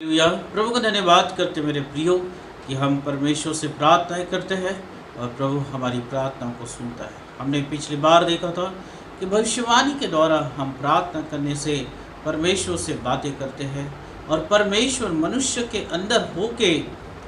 Hallelujah. प्रभु का धन्यवाद करते मेरे प्रियो कि हम परमेश्वर से प्रार्थनाएं करते हैं और प्रभु हमारी प्रार्थनाओं को सुनता है। हमने पिछली बार देखा था कि भविष्यवाणी के द्वारा हम प्रार्थना करने से परमेश्वर से बातें करते हैं और परमेश्वर मनुष्य के अंदर होके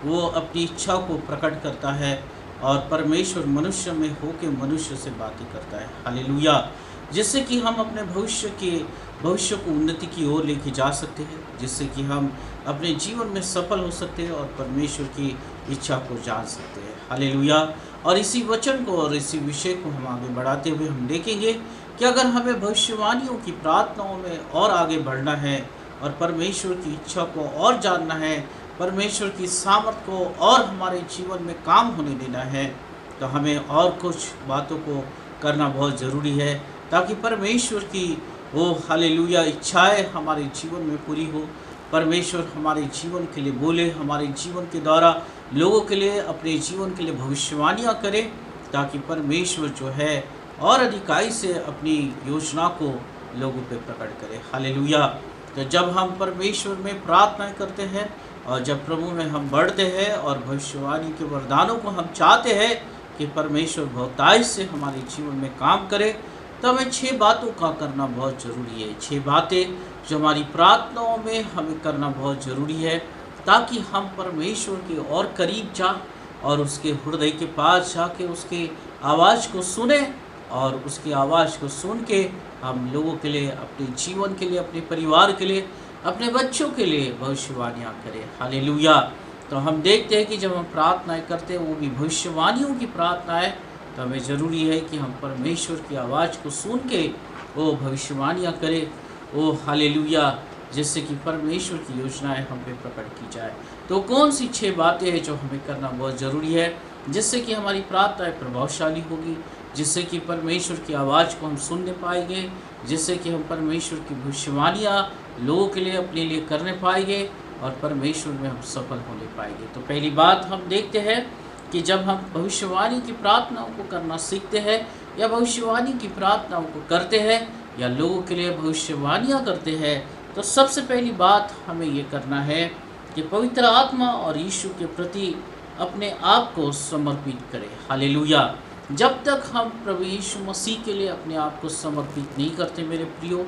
वो अपनी इच्छा को प्रकट करता है और परमेश्वर मनुष्य में होके मनुष्य से बातें करता है। हालेलुया। जिससे कि हम अपने भविष्य को उन्नति की ओर लेके जा सकते हैं, जिससे कि हम अपने जीवन में सफल हो सकते हैं और परमेश्वर की इच्छा को जान सकते हैं। हालेलुया। और इसी वचन को और इसी विषय को हम आगे बढ़ाते हुए हम देखेंगे कि अगर हमें भविष्यवाणियों की प्रार्थनाओं में और आगे बढ़ना है और परमेश्वर की इच्छा को और जानना है, परमेश्वर की सामर्थ को और हमारे जीवन में काम होने देना है, तो हमें और कुछ बातों को करना बहुत ज़रूरी है ताकि परमेश्वर की वो हालेलुया इच्छाएं हमारे जीवन में पूरी हो। परमेश्वर हमारे जीवन के लिए बोले, हमारे जीवन के द्वारा लोगों के लिए, अपने जीवन के लिए भविष्यवाणियाँ करे, ताकि परमेश्वर जो है और अधिकाई से अपनी योजना को लोगों पे प्रकट करे। हालेलुया। तो जब हम परमेश्वर में प्रार्थना करते हैं और जब प्रभु में हम बढ़ते हैं और भविष्यवाणी के वरदानों को हम चाहते हैं कि परमेश्वर बहुतायत से हमारे जीवन में काम करे, तो हमें 6 बातों का करना बहुत ज़रूरी है। 6 बातें जो हमारी प्रार्थनाओं में हमें करना बहुत ज़रूरी है ताकि हम परमेश्वर के और करीब जा और उसके हृदय के पास जाके उसके आवाज़ को सुने और उसकी आवाज़ को सुन के हम लोगों के लिए, अपने जीवन के लिए, अपने परिवार के लिए, अपने बच्चों के लिए भविष्यवाणियाँ करें। हालेलुया। तो हम देखते हैं कि जब हम प्रार्थनाएं करते हैं, वो भी भविष्यवाणियों की प्रार्थनाएं, तो हमें ज़रूरी है कि हम परमेश्वर की आवाज़ को सुन के वो भविष्यवाणियाँ करें। ओ हालेलुया। जिससे कि परमेश्वर की योजनाएं हम पे प्रकट की जाए। तो कौन सी 6 बातें हैं जो हमें करना बहुत ज़रूरी है, जिससे कि हमारी प्रार्थनाएं प्रभावशाली होगी, जिससे कि परमेश्वर की आवाज़ को हम सुनने पाएंगे, जिससे कि हम परमेश्वर की भविष्यवाणियाँ लोगों के लिए, अपने लिए करने पाएंगे और परमेश्वर में हम सफल होने पाएंगे। तो पहली बात हम देखते हैं कि जब हम भविष्यवाणी की प्रार्थनाओं को करना सीखते हैं या भविष्यवाणी की प्रार्थनाओं को करते हैं या लोगों के लिए भविष्यवाणियाँ करते हैं, तो सबसे पहली बात हमें ये करना है कि पवित्र आत्मा और यीशु के प्रति अपने आप को समर्पित करें। हालेलुया। जब तक हम प्रभु यीशु मसीह के लिए अपने आप को समर्पित नहीं करते मेरे प्रियो,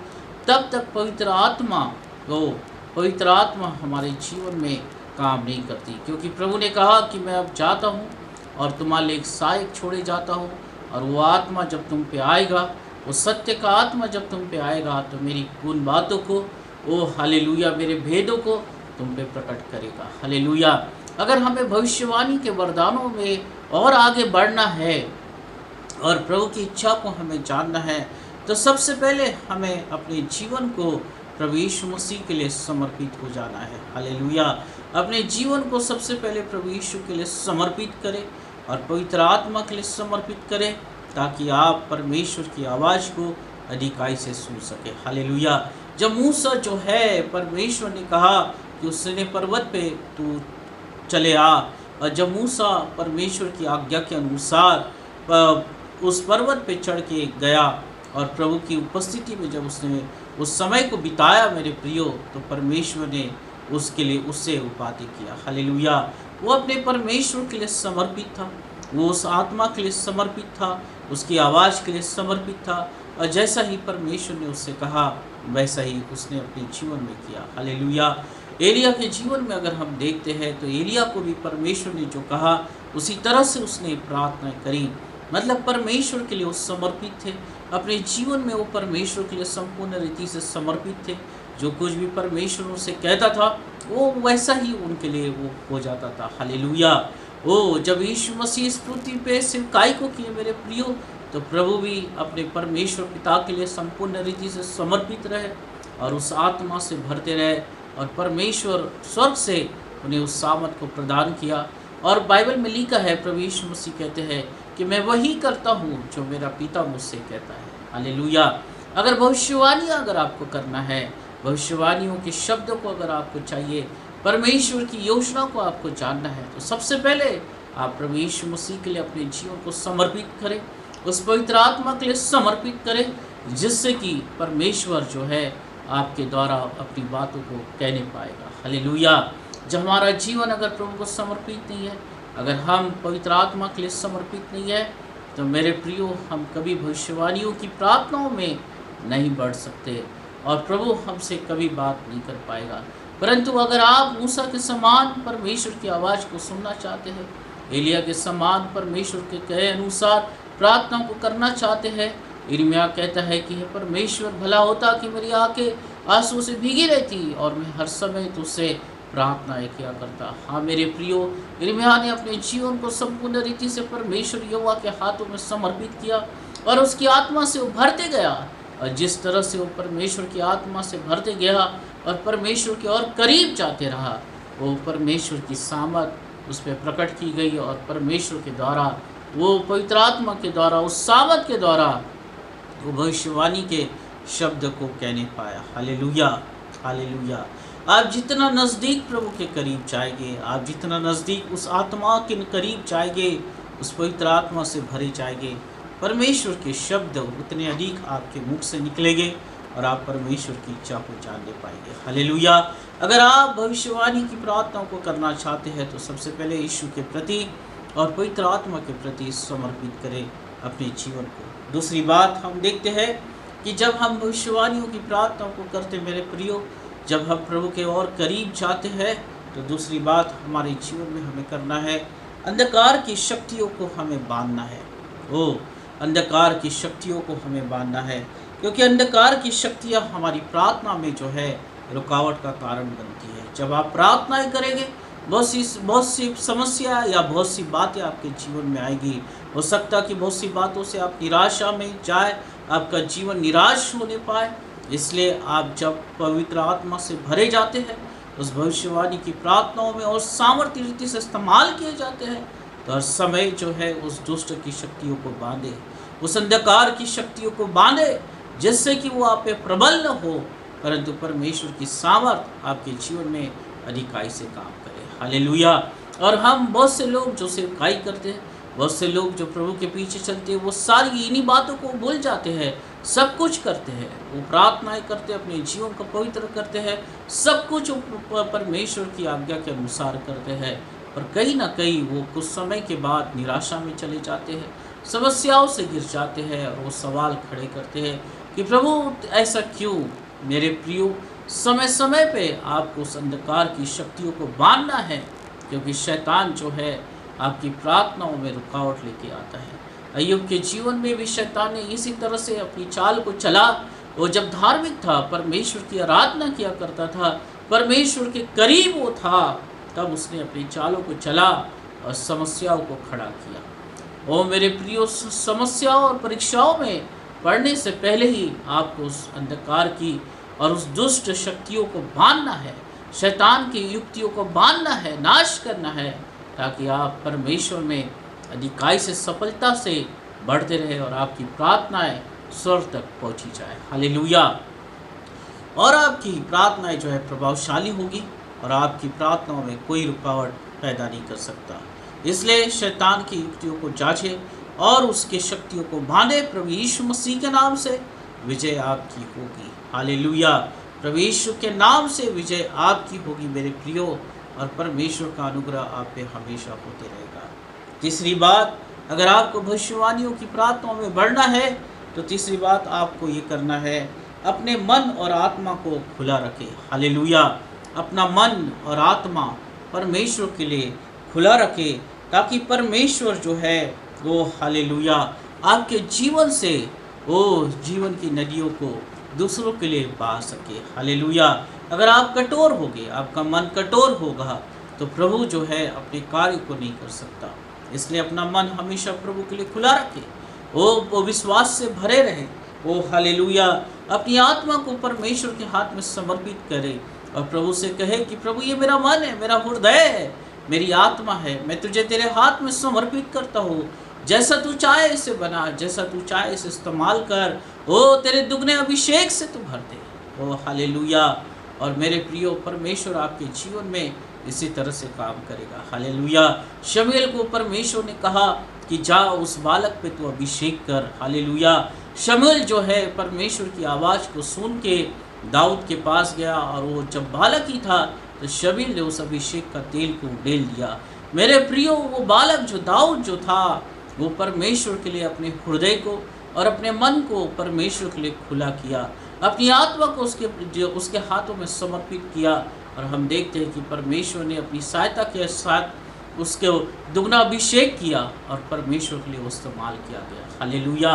तब तक पवित्र आत्मा हमारे जीवन में काम नहीं करती। क्योंकि प्रभु ने कहा कि मैं अब जाता हूँ और तुम्हारे लिए एक सहायक छोड़े जाता हूँ, और वो आत्मा जब तुम पे आएगा, वो सत्य का आत्मा जब तुम पे आएगा, तो मेरी उन बातों को, ओ हालेलुया, मेरे भेदों को तुम पे प्रकट करेगा। हालेलुया। अगर हमें भविष्यवाणी के वरदानों में और आगे बढ़ना है और प्रभु की इच्छा को हमें जानना है, तो सबसे पहले हमें अपने जीवन को प्रभु यीशु मसीह के लिए समर्पित हो जाना है। हालेलुया। अपने जीवन को सबसे पहले प्रभु यीशु के लिए समर्पित करें और पवित्र आत्मा के लिए समर्पित करें, ताकि आप परमेश्वर की आवाज़ को अधिकाई से सुन सके। हालेलुया। जब मूसा जो है, परमेश्वर ने कहा कि उसने पर्वत पे तू चले आ, और जब मूसा परमेश्वर की आज्ञा के अनुसार उस पर्वत पे चढ़ के गया और प्रभु की उपस्थिति में जब उसने उस समय को बिताया मेरे प्रियो, तो परमेश्वर ने उसके लिए उससे उपाधि किया। हालेलुया। वो अपने परमेश्वर के लिए समर्पित था, वो उस आत्मा के लिए समर्पित था, उसकी आवाज़ के लिए समर्पित था, और जैसा ही परमेश्वर ने उससे कहा वैसा ही उसने अपने जीवन में किया। हालेलुया। एलिया के जीवन में अगर हम देखते हैं, तो एलिया को भी परमेश्वर ने जो कहा उसी तरह से उसने प्रार्थना करी। मतलब परमेश्वर के लिए वो समर्पित थे, अपने जीवन में वो परमेश्वर के लिए संपूर्ण रीति से समर्पित थे। जो कुछ भी परमेश्वर उनसे कहता था, वो वैसा ही उनके लिए वो हो जाता था। हालेलुया। ओ जब यीशु मसीह इस पृथ्वी पे सेवकाई को किए मेरे प्रियो, तो प्रभु भी अपने परमेश्वर पिता के लिए संपूर्ण रीति से समर्पित रहे और उस आत्मा से भरते रहे, और परमेश्वर स्वर्ग से उन्हें उस सामर्थ को प्रदान किया। और बाइबल में लिखा है, प्रभु यीशु मसीह कहते हैं कि मैं वही करता हूँ जो मेरा पिता मुझसे कहता है। हालेलुया। अगर भविष्यवाणियाँ अगर आपको करना है, भविष्यवाणियों के शब्दों को अगर आपको चाहिए, परमेश्वर की योजना को आपको जानना है, तो सबसे पहले आप प्रभु यीशु मसीह के लिए अपने जीवन को समर्पित करें, उस पवित्र आत्मा के लिए समर्पित करें, जिससे कि परमेश्वर जो है आपके द्वारा अपनी बातों को कहने पाएगा। हालेलुया। जब हमारा जीवन अगर प्रभु को समर्पित नहीं है, अगर हम पवित्र आत्मा के लिए समर्पित नहीं है, तो मेरे प्रियो हम कभी भविष्यवाणियों की प्रार्थनाओं में नहीं बढ़ सकते और प्रभु हमसे कभी बात नहीं कर पाएगा। परंतु अगर आप मूसा के समान परमेश्वर की आवाज़ को सुनना चाहते हैं, एलिया के समान परमेश्वर के कहे अनुसार प्रार्थना को करना चाहते हैं, यिर्मयाह कहता है कि हे परमेश्वर, भला होता कि मेरी आंखें आंसू से भीगी रहती और मैं हर समय तुझसे प्रार्थनाएं किया करता। हाँ मेरे प्रियो, यिर्मयाह ने अपने जीवन को संपूर्ण रीति से परमेश्वर यहोवा के हाथों में समर्पित किया और उसकी आत्मा से वो भरते गया। और जिस तरह से वो परमेश्वर की आत्मा से भरते गया और परमेश्वर के और करीब जाते रहा, वो परमेश्वर की सामर्थ उस पर प्रकट की गई और परमेश्वर के द्वारा, वो पवित्र आत्मा के द्वारा, उस सामर्थ के द्वारा वो भविष्यवाणी के शब्द को कहने पाया। Hallelujah, hallelujah. आप जितना नज़दीक प्रभु के करीब जाएंगे, आप जितना नज़दीक उस आत्मा के करीब जाएंगे, उस पवित्र आत्मा से भरे जाएंगे, परमेश्वर के शब्द उतने अधिक आपके मुख से निकलेंगे और आप परमेश्वर की इच्छा को जानने पाएंगे। हालेलुया। अगर आप भविष्यवाणी की प्रार्थनाओं को करना चाहते हैं तो सबसे पहले यीशु के प्रति और पवित्र आत्मा के प्रति समर्पित करें अपने जीवन को। दूसरी बात हम देखते हैं कि जब हम भविष्यवाणियों की प्रार्थनाओं को करते, मेरे प्रियो, जब हम प्रभु के और करीब जाते हैं, तो दूसरी बात हमारे जीवन में हमें करना है, अंधकार की शक्तियों को हमें बांधना है। अंधकार की शक्तियों को हमें बांधना है, क्योंकि अंधकार की शक्तियाँ हमारी प्रार्थना में जो है रुकावट का कारण बनती है। जब आप प्रार्थनाएं करेंगे, बहुत सी समस्या या बहुत सी बातें आपके जीवन में आएगी। हो सकता कि बहुत सी बातों से आप निराशा में जाए, आपका जीवन निराश होने पाए। इसलिए आप जब पवित्र आत्मा से भरे जाते हैं, उस भविष्यवाणी की प्रार्थनाओं में और सामर्थ्य रीति से इस्तेमाल किए जाते हैं, तो हर समय जो है उस दुष्ट की शक्तियों को बांधे, उस अंधकार की शक्तियों को बांधे, जिससे कि वो आप पे प्रबल न हो, परंतु परमेश्वर की सामर्थ आपके जीवन में अधिकाई से काम करे। हालेलुया। और हम बहुत से लोग जो सेवकाई करते हैं, बहुत से लोग जो प्रभु के पीछे चलते हैं, वो सारी इन्हीं बातों को भूल जाते हैं। सब कुछ करते हैं, वो प्रार्थनाएं करते हैं, अपने जीवन को पवित्र करते हैं, सब कुछ परमेश्वर की आज्ञा के अनुसार करते हैं, और कहीं ना कहीं वो कुछ समय के बाद निराशा में चले जाते हैं, समस्याओं से गिर जाते हैं और वो सवाल खड़े करते हैं कि प्रभु ऐसा क्यों। मेरे प्रियो, समय समय पे आपको उस अंधकार की शक्तियों को बांधना है, क्योंकि शैतान जो है आपकी प्रार्थनाओं में रुकावट लेके आता है। अय्यूब के जीवन में भी शैतान ने इसी तरह से अपनी चाल को चला। वो जब धार्मिक था, परमेश्वर की आराधना किया करता था, परमेश्वर के करीब वो था, तब उसने अपनी चालों को चला और समस्याओं को खड़ा किया। ओ मेरे प्रियो, समस्याओं और परीक्षाओं में पढ़ने से पहले ही आपको उस अंधकार की और उस दुष्ट शक्तियों को बांधना है, शैतान की युक्तियों को बांधना है, नाश करना है, ताकि आप परमेश्वर में अधिकाई से सफलता से बढ़ते रहे और आपकी प्रार्थनाएं स्वर्ग तक पहुंची जाए। हालेलुया। और आपकी प्रार्थनाएं जो है प्रभावशाली होगी और आपकी प्रार्थनाओं में कोई रुकावट पैदा नहीं कर सकता। इसलिए शैतान की युक्तियों को जांचे और उसके शक्तियों को बांधे। प्रभु यीशु मसीह के नाम से विजय आपकी होगी। हालेलुया। प्रभु यीशु के नाम से विजय आपकी होगी मेरे प्रियो, और परमेश्वर का अनुग्रह आप पे हमेशा होते रहेगा। तीसरी बात, अगर आपको भविष्यवाणियों की प्रार्थनाओं में बढ़ना है, तो तीसरी बात आपको ये करना है, अपने मन और आत्मा को खुला रखें। हालेलुया। अपना मन और आत्मा परमेश्वर के लिए खुला रखें, ताकि परमेश्वर जो है वो हालेलुया आपके जीवन से वो जीवन की नदियों को दूसरों के लिए बहा सके। हालेलुया। अगर आप कठोर होगे, आपका मन कठोर होगा, तो प्रभु जो है अपने कार्य को नहीं कर सकता। इसलिए अपना मन हमेशा प्रभु के लिए खुला रखे, वो विश्वास से भरे रहे, वो हालेलुया अपनी आत्मा को परमेश्वर के हाथ में समर्पित करे और प्रभु से कहे कि प्रभु ये मेरा मन है, मेरा हृदय है, मेरी आत्मा है, मैं तुझे तेरे हाथ में समर्पित करता हूँ। जैसा तू चाहे इसे बना, जैसा तू चाहे इसे इस्तेमाल कर, ओ तेरे दुगने अभिषेक से तू भर दे। ओ हालेलुया। और मेरे प्रियो, परमेश्वर आपके जीवन में इसी तरह से काम करेगा। हालेलुया। शमूएल को परमेश्वर ने कहा कि जा उस बालक पे तू अभिषेक कर। हालेलुया। शमूएल जो है परमेश्वर की आवाज़ को सुन के दाऊद के पास गया और वो जब बालक ही था तो शबील ने उस अभिषेक का तेल को उड़ेल दिया। मेरे प्रियो, वो बालक जो दाऊद जो था, वो परमेश्वर के लिए अपने हृदय को और अपने मन को परमेश्वर के लिए खुला किया, अपनी आत्मा को उसके हाथों में समर्पित किया। और हम देखते हैं कि परमेश्वर ने अपनी सहायता के साथ उसके दुगना अभिषेक किया और परमेश्वर के लिए वो इस्तेमाल किया गया। हालेलुया।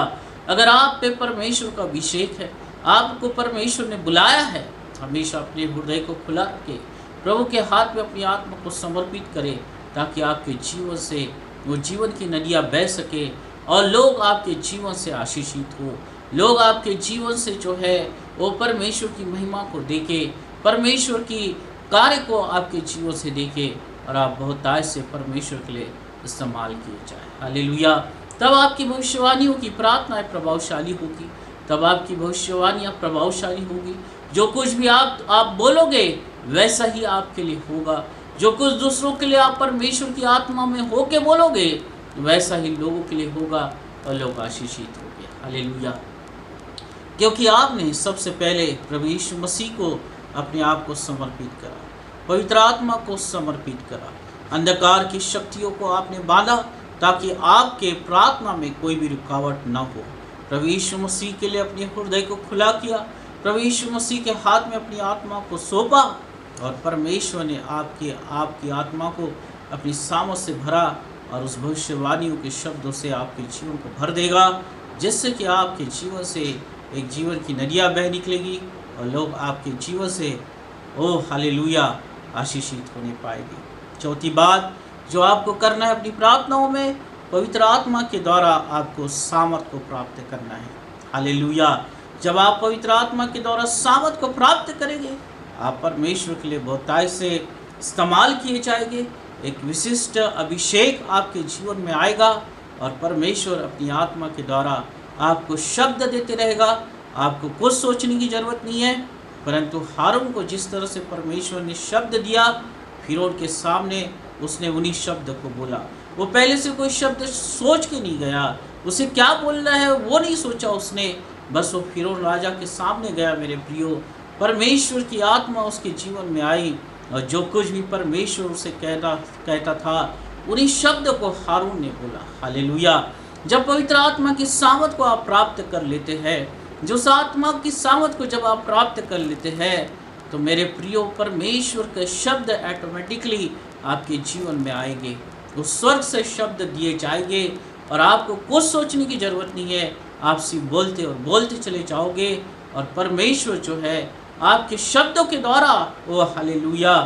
अगर आप पे परमेश्वर का अभिषेक है, आपको परमेश्वर ने बुलाया है, हमेशा अपने हृदय को खुला रखें, प्रभु के हाथ में अपनी आत्मा को समर्पित करें, ताकि आपके जीवन से वो जीवन की नदियाँ बह सके और लोग आपके जीवन से आशीषित हो। लोग आपके जीवन से जो है वो परमेश्वर की महिमा को देखें, परमेश्वर की कार्य को आपके जीवन से देखें और आप बहुतायत से परमेश्वर के लिए इस्तेमाल किए जाए। हालेलुया। तब आपकी भविष्यवाणियों की प्रार्थनाएं प्रभावशाली होगी, तब आपकी भविष्यवाणियाँ प्रभावशाली होगी। जो कुछ भी आप बोलोगे वैसा ही आपके लिए होगा। जो कुछ दूसरों के लिए आप परमेश्वर की आत्मा में होके बोलोगे वैसा ही लोगों के लिए होगा और लोग आशीषित होंगे। हालेलुया। क्योंकि आपने सबसे पहले प्रभु यीशु मसीह को अपने आप को समर्पित करा, पवित्र आत्मा को समर्पित करा, अंधकार की शक्तियों को आपने बांधा ताकि आपके प्रार्थना में कोई भी रुकावट न हो। प्रभु यीशु मसीह के लिए अपने हृदय को खुला किया, प्रभु यीशु मसीह के हाथ में अपनी आत्मा को सौंपा और परमेश्वर ने आपकी आत्मा को अपनी सामर्थ से भरा और उस भविष्यवाणियों के शब्दों से आपके जीवन को भर देगा, जिससे कि आपके जीवन से एक जीवन की नदियाँ बह निकलेगी और लोग आपके जीवन से ओ हालेलुया आशीषित होने पाएंगे। चौथी बात जो आपको करना है अपनी प्रार्थनाओं में, पवित्र आत्मा के द्वारा आपको सामर्थ को प्राप्त करना है। हालेलुया। जब आप पवित्र आत्मा के द्वारा सामर्थ को प्राप्त करेंगे, आप परमेश्वर के लिए बहुतायत से इस्तेमाल किए जाएंगे। एक विशिष्ट अभिषेक आपके जीवन में आएगा और परमेश्वर अपनी आत्मा के द्वारा आपको शब्द देते रहेगा। आपको कुछ सोचने की ज़रूरत नहीं है, परंतु हारून को जिस तरह से परमेश्वर ने शब्द दिया, फिरौन के सामने उसने उन्हीं शब्द को बोला। वो पहले से कोई शब्द सोच के नहीं गया, उसे क्या बोलना है वो नहीं सोचा उसने, बस वो फिरौन राजा के सामने गया। मेरे प्रियो, परमेश्वर की आत्मा उसके जीवन में आई और जो कुछ भी परमेश्वर उसे कहता था उन्हीं शब्द को हारून ने बोला। हालेलुया। जब पवित्र आत्मा की सामर्थ को आप प्राप्त कर लेते हैं, जो उस आत्मा की सामर्थ को जब आप प्राप्त कर लेते हैं, तो मेरे प्रियो परमेश्वर के शब्द ऑटोमेटिकली आपके जीवन में आएंगे। उस स्वर्ग से शब्द दिए जाएंगे और आपको कुछ सोचने की ज़रूरत नहीं है, आप सिर्फ बोलते और बोलते चले जाओगे और परमेश्वर जो है आपके शब्दों के द्वारा वो हालेलुया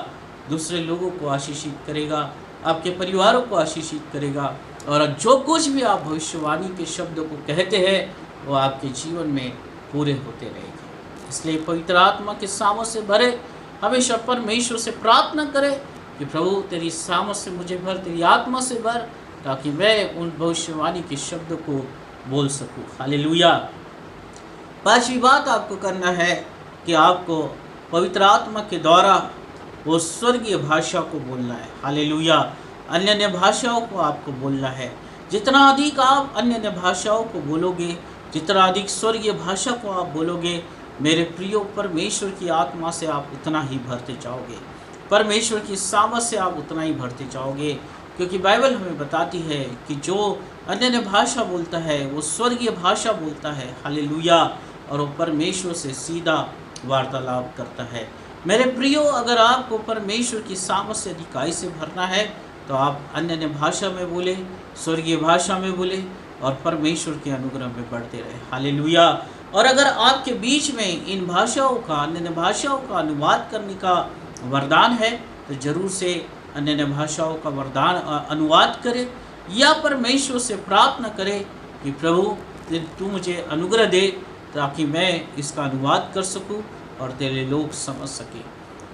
दूसरे लोगों को आशीषित करेगा, आपके परिवारों को आशीषित करेगा और जो कुछ भी आप भविष्यवाणी के शब्दों को कहते हैं वो आपके जीवन में पूरे होते रहेंगे। इसलिए पवित्र आत्मा के सामर्थ से भरे, हमेशा परमेश्वर से प्रार्थना करें कि प्रभु तेरी सामर्थ से मुझे भर, तेरी आत्मा से भर, ताकि मैं उन भविष्यवाणी के शब्दों को बोल सकूं। हालेलुया। पांचवी बात आपको करना है कि आपको पवित्र आत्मा के द्वारा वो स्वर्गीय भाषा को बोलना है। हालेलुया। अन्य भाषाओं को आपको बोलना है। जितना अधिक आप अन्य भाषाओं को बोलोगे, जितना अधिक स्वर्गीय भाषा को आप बोलोगे, मेरे प्रियो परमेश्वर की आत्मा से आप उतना ही भरते जाओगे, परमेश्वर की सामर्थ से आप उतना ही भरते जाओगे। क्योंकि बाइबल हमें बताती है कि जो अन्य भाषा बोलता है वो स्वर्गीय भाषा बोलता है। हालेलुया। और वो परमेश्वर से सीधा वार्तालाप करता है। मेरे प्रियो, अगर आपको परमेश्वर की सामर्थ से अधिकाई से भरना है तो आप अन्य भाषा में बोले, स्वर्गीय भाषा में बोले और परमेश्वर के अनुग्रह में बढ़ते रहे। हालेलुया। और अगर आपके बीच में इन भाषाओं का, अन्य भाषाओं का अनुवाद करने का वरदान है तो जरूर से अन्य भाषाओं का वरदान अनुवाद करें या परमेश्वर से प्रार्थना करें कि प्रभु तू मुझे अनुग्रह दे ताकि मैं इसका अनुवाद कर सकूं और तेरे लोग समझ सके।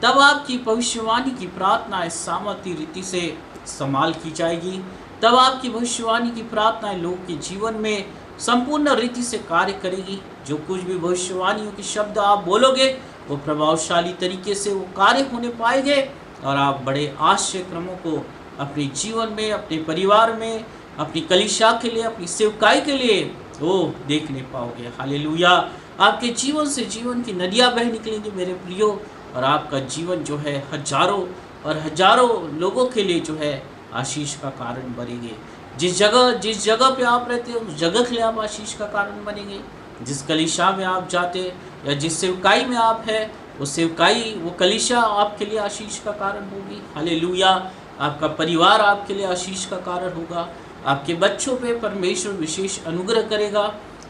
तब आपकी भविष्यवाणी की प्रार्थनाएं सामर्थ्य रीति से इस्तेमाल की जाएगी। तब आपकी भविष्यवाणी की प्रार्थनाएं लोग के जीवन में संपूर्ण रीति से कार्य करेगी। जो कुछ भी भविष्यवाणियों के शब्द आप बोलोगे वो प्रभावशाली तरीके से वो कार्य होने पाएंगे और आप बड़े आश्चर्य क्रमों को अपने जीवन में, अपने परिवार में, अपनी कलीसिया के लिए, अपनी सेवकाई के लिए वो देखने पाओगे। हालेलुया। आपके जीवन से जीवन की नदियाँ बह निकलेंगी मेरे प्रियो, और आपका जीवन जो है हजारों और हजारों लोगों के लिए जो है आशीष का कारण बनेंगे। जिस जगह पे आप रहते हो उस जगह के लिए आप आशीष का कारण बनेंगे। जिस कलीसिया में आप जाते या जिस सेवकाई में आप है, वो सेवकाई, वो कलीसिया आपके लिए आशीष का कारण होगी। हालेलुया। आपका परिवार आपके लिए आशीष का कारण होगा। आपके बच्चों पे परमेश्वर विशेष अनुग्रह करेगा,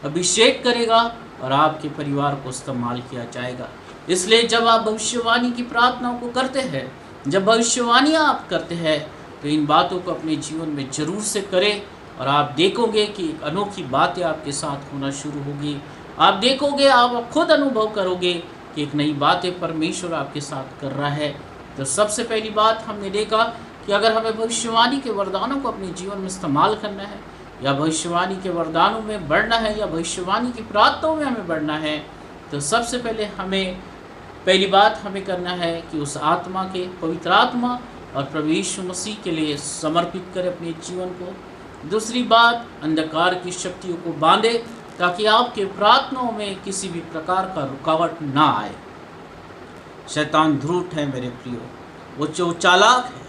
अभिषेक करेगा, और आपके परिवार को इस्तेमाल किया जाएगा। इसलिए जब आप भविष्यवाणी की प्रार्थनाओं को करते हैं, जब भविष्यवाणियाँ आप करते हैं, तो इन बातों को अपने जीवन में जरूर से करें, और आप देखोगे कि एक अनोखी बातें आपके साथ होना शुरू होगी। आप देखोगे, आप खुद अनुभव करोगे कि एक नई बातें परमेश्वर आपके साथ कर रहा है। तो सबसे पहली बात हमने देखा कि अगर हमें भविष्यवाणी के वरदानों को अपने जीवन में इस्तेमाल करना है, या भविष्यवाणी के वरदानों में बढ़ना है, या भविष्यवाणी की प्रार्थनाओं में हमें बढ़ना है, तो सबसे पहली बात हमें करना है कि उस आत्मा के, पवित्र आत्मा और प्रभु यीशु मसीह के लिए समर्पित करें अपने जीवन को। दूसरी बात, अंधकार की शक्तियों को बांधे ताकि आपके प्रार्थनाओं में किसी भी प्रकार का रुकावट ना आए। शैतान धूर्त है मेरे प्रियो, वो जो चालाक है,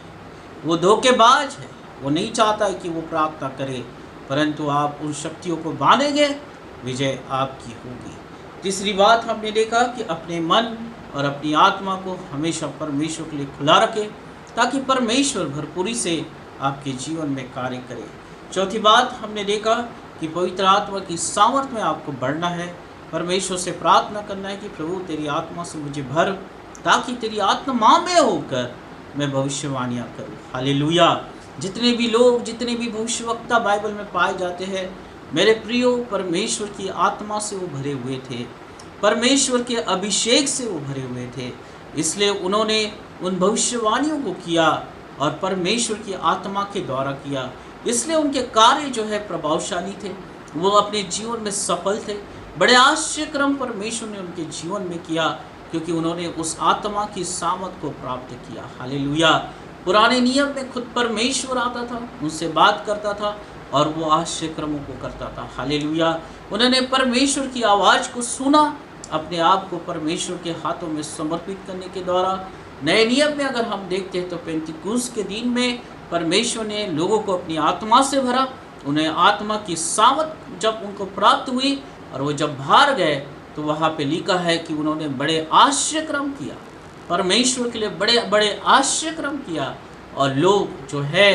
वो धोखेबाज है, वो नहीं चाहता है कि वो प्रार्थना करे, परंतु आप उन शक्तियों को बांधेंगे, विजय आपकी होगी। तीसरी बात हमने देखा कि अपने मन और अपनी आत्मा को हमेशा परमेश्वर के लिए खुला रखें ताकि परमेश्वर भरपूरी से आपके जीवन में कार्य करे। चौथी बात हमने देखा कि पवित्र आत्मा की सामर्थ्य में आपको बढ़ना है, परमेश्वर से प्रार्थना करना है कि प्रभु तेरी आत्मा से मुझे भर, ताकि तेरी आत्मा में होकर मैं भविष्यवाणियाँ करूँ। हालेलुया। जितने भी लोग, जितने भी भविष्यवक्ता बाइबल में पाए जाते हैं मेरे प्रियो, परमेश्वर की आत्मा से वो भरे हुए थे, परमेश्वर के अभिषेक से वो भरे हुए थे। इसलिए उन्होंने उन भविष्यवाणियों को किया और परमेश्वर की आत्मा के द्वारा किया, इसलिए उनके कार्य जो है प्रभावशाली थे, वो अपने जीवन में सफल थे। बड़े आश्चर्यक्रम परमेश्वर ने उनके जीवन में किया क्योंकि उन्होंने उस आत्मा की सामर्थ को प्राप्त किया। हालेलुया। पुराने नियम में खुद परमेश्वर आता था, उनसे बात करता था और वो आश्चर्यक्रमों को करता था। हालेलुया। उन्होंने परमेश्वर की आवाज़ को सुना, अपने आप को परमेश्वर के हाथों में समर्पित करने के द्वारा। नए नियम में अगर हम देखते हैं तो पेंतिकुस्त के दिन में परमेश्वर ने लोगों को अपनी आत्मा से भरा, उन्हें आत्मा की सामर्थ जब उनको प्राप्त हुई और वो जब बाहर गए तो वहाँ पे लिखा है कि उन्होंने बड़े आश्चर्यक्रम किया, परमेश्वर के लिए बड़े बड़े आश्चर्यक्रम किया, और लोग जो है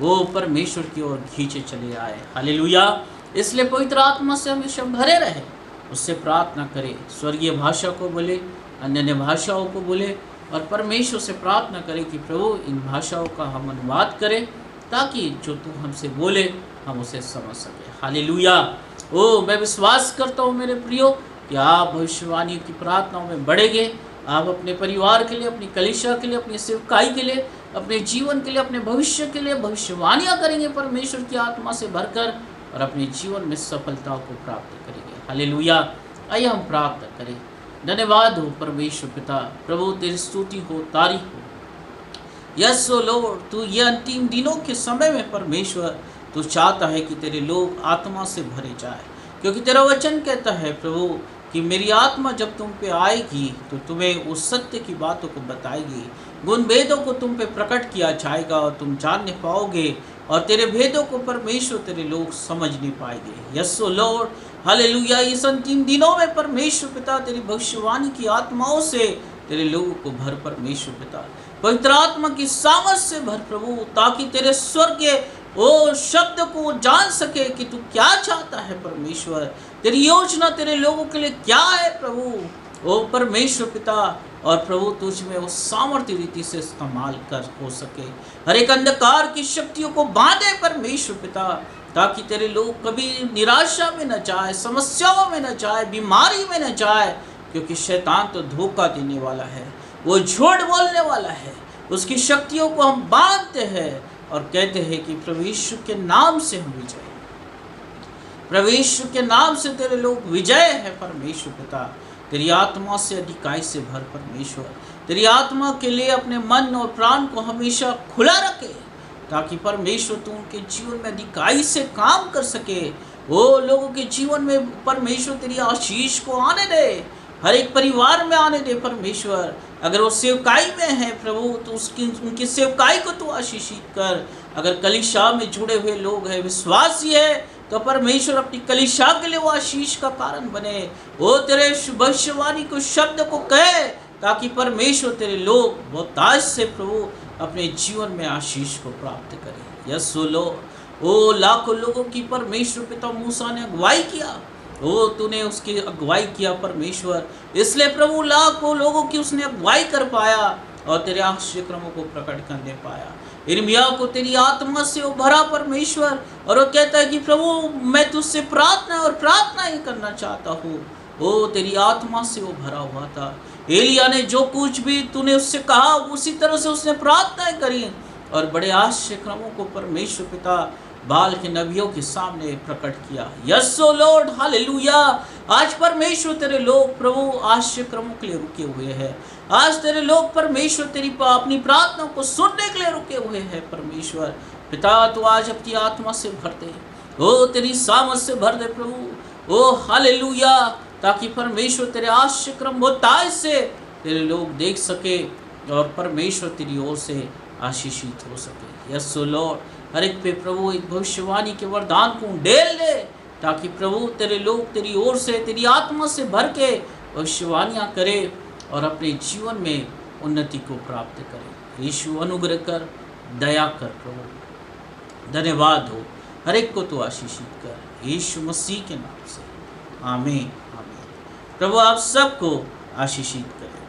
वो परमेश्वर की ओर खींचे चले आए। हालेलुया। इसलिए पवित्र आत्मा से हमेशा भरे रहे, उससे प्रार्थना करें, स्वर्गीय भाषा को बोले, अन्य भाषाओं को बोले, और परमेश्वर से प्रार्थना करें कि प्रभु इन भाषाओं का हम अनुवाद करें ताकि जो तू हमसे बोले हम उसे समझ सके। हालेलुया। ओ मैं विश्वास करता हूँ मेरे प्रियो कि आप भविष्यवाणी की प्रार्थनाओं में बढ़ेंगे। आप अपने परिवार के लिए, अपनी कलीसिया के लिए, अपनी सेवकाई के लिए, अपने जीवन के लिए, अपने भविष्य के लिए भविष्यवाणियाँ करेंगे परमेश्वर की आत्मा से भरकर, और अपने जीवन में सफलता को प्राप्त करेंगे। हालेलुया। आइए हम प्रार्थना करें। धन्यवाद हो परमेश्वर पिता, प्रभु तेरी स्तुति हो, तारीफ हो। यस ओ लॉर्ड, तू ये अंतिम दिनों के समय में परमेश्वर तू चाहता है कि तेरे लोग आत्मा से भरे जाए, क्योंकि तेरा वचन कहता है प्रभु कि मेरी आत्मा जब तुम पे आएगी तो तुम्हें उस सत्य की बातों को बताएगी, गुण भेदों को तुम पे प्रकट किया जाएगा और तुम जान नहीं पाओगे, और तेरे भेदों को परमेश्वर तेरे लोग समझ नहीं पाएंगे। यस ओ लॉर्ड, हालेलुया। इस अंतिम दिनों में परमेश्वर पिता तेरी भविष्यवाणी की आत्माओं से तेरे लोगों को भर परमेश्वर पिता, पवित्र आत्मा की सामर्थ से भर प्रभु, ताकि तेरे स्वर्गीय ओ शब्द को जान सके कि तू क्या चाहता है परमेश्वर, तेरी योजना तेरे लोगों के लिए क्या है प्रभु। ओ परमेश्वर पिता, और प्रभु तुझ में वो सामर्थ्य रीति से इस्तेमाल कर हो सके, हर एक अंधकार की शक्तियों को बांधे परमेश्वर पिता, ताकि तेरे लोग कभी निराशा में न जाए, समस्याओं में न जाए, बीमारी में न जाए, क्योंकि शैतान तो धोखा देने वाला है, वो झूठ बोलने वाला है। उसकी शक्तियों को हम बांधते हैं और कहते हैं कि प्रभु यीशु के नाम से हम विजय, प्रभु यीशु के नाम से तेरे लोग विजय है परमेश्वर पिता। तेरी आत्मा से अधिकाई से भर परमेश्वर, तेरी आत्मा के लिए अपने मन और प्राण को हमेशा खुला रखे, ताकि परमेश्वर तू उनके जीवन में अधिकाई से काम कर सके, वो लोगों के जीवन में परमेश्वर तेरी आशीष को आने दे, हर एक परिवार में आने दे परमेश्वर। अगर वो सेवकाई में है प्रभु तो उनकी सेवकाई को तू आशीषित कर। अगर कलीसिया में जुड़े हुए लोग हैं, विश्वासी है, तो परमेश्वर अपनी कलीसिया के लिए वो आशीष का कारण बने। वो तेरे भविष्यवाणी को शब्द को कहे ताकि परमेश्वर तेरे लोग बहुतायत से प्रभु अपने जीवन में आशीष को प्राप्त करें। यस लो ओ लाखों लोगों की परमेश्वर पिता मूसा ने अगुवाई किया, ओ तूने उसकी अगुवाई किया परमेश्वर, इसलिए प्रभु लाखों लोगों की उसने अगुवाई कर पाया और तेरे आश्चर्य क्रमों को प्रकट करने पाया। यिर्मयाह को तेरी आत्मा से वो भरा परमेश्वर, और वो कहता है कि प्रभु मैं तुझसे प्रार्थना ही करना चाहता हूँ। वो तेरी आत्मा से वो भरा हुआ था। एलिया ने जो कुछ भी तूने उससे कहा उसी तरह से उसने प्रार्थनाएं करी और बड़े आश्चर्य क्रमों को परमेश्वर पिता बाल के नबियों के सामने प्रकट किया। यस ओ लॉर्ड, हालेलुया। आज परमेश्वर तेरे लोग प्रभु आश्चर्य क्रमों के लिए रुके हुए हैं। आज तेरे लोग परमेश्वर तेरी अपनी प्रार्थना को सुनने के लिए रुके हुए हैं परमेश्वर पिता। तो आज अपनी आत्मा से भर दे, ओ तेरी सामर्थ से भर दे प्रभु, ओ हालेलुया, ताकि परमेश्वर तेरे आश्चर्य क्रम बहुतायत से तेरे लोग देख सके और परमेश्वर तेरी ओर से आशीषित हो सके। यस ओ लॉर्ड, हर एक पे प्रभु एक भविष्यवाणी के वरदान को उंडेल दे ताकि प्रभु तेरे लोग तेरी ओर से तेरी आत्मा से भर के भविष्यवाणियाँ करे और अपने जीवन में उन्नति को प्राप्त करे। यीशु अनुग्रह कर, दया कर प्रभु, धन्यवाद हो, हर एक को तो आशीषित कर यीशु मसीह के नाम से, आमीन आमीन। प्रभु आप सबको आशीषित करें।